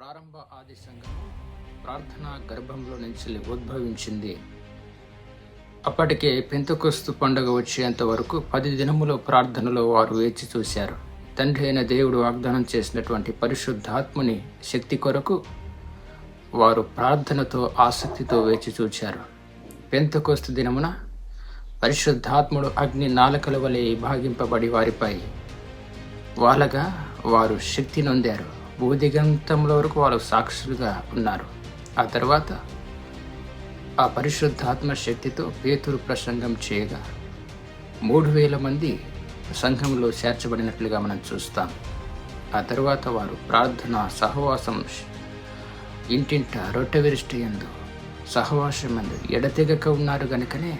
ప్రారంభ ఆది సంఘం ప్రార్థనా గర్భంలో నుంచి ఉద్భవించింది. అప్పటికే పెంతెకొస్తు పండుగ వచ్చేంత వరకు 10 దినముల ప్రార్థనలో వారు వేచి చూశారు. తండ్రి అయిన దేవుడు వాగ్దానం చేసినటువంటి పరిశుద్ధాత్ముని శక్తి కొరకు వారు ప్రార్థనతో ఆసక్తితో వేచి చూచారు. పెంతెకొస్తు దినమున పరిశుద్ధాత్ముడు అగ్ని నాలకల వలె విభాగింపబడి వారిపై వాళ్ళగా వారు శక్తి నొందారు. భూదిగంతంలో వరకు వారు సాక్షులుగా ఉన్నారు. ఆ తర్వాత ఆ పరిశుద్ధాత్మ శక్తితో పేతురు ప్రసంగం చేయగా 3000 మంది సంఘంలో చేర్చబడినట్లుగా మనం చూస్తాం. ఆ తర్వాత వారు ప్రార్థన సహవాసం ఇంటింట రొట్టె విరిష్టియందు సహవాసమందు ఎడతెగక ఉన్నారు గనుకనే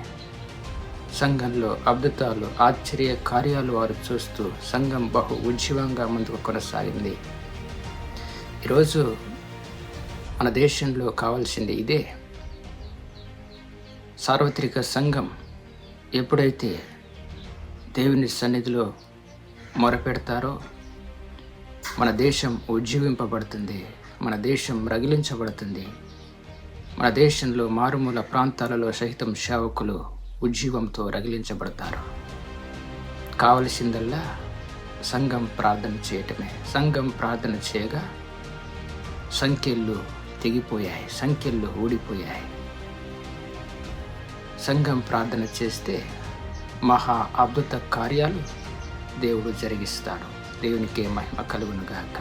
సంఘంలో అద్భుతాలు ఆశ్చర్య కార్యాలు వారు చూస్తూ సంఘం బహు ఉజ్జీవంగా ముందుకు కొనసాగింది. ఈరోజు మన దేశంలో కావాల్సింది ఇదే. సార్వత్రిక సంఘం ఎప్పుడైతే దేవుని సన్నిధిలో మొరపెడతారో మన దేశం ఉజ్జీవింపబడుతుంది, మన దేశం రగిలించబడుతుంది. మన దేశంలో మారుమూల ప్రాంతాలలో సహితం సేవకులు ఉజ్జీవంతో రగిలించబడతారు. కావలసిందల్లా సంఘం ప్రార్థన చేయటమే. సంఘం ప్రార్థన చేయగా సంఖ్యలు తెగిపోయాయి, సంఖ్యలు ఊడిపోయాయి. సంఘం ప్రార్థన చేస్తే మహా అద్భుత కార్యాలు దేవుడు జరిగిస్తాడు. దేవునికే మహిమ కలుగునుగాక.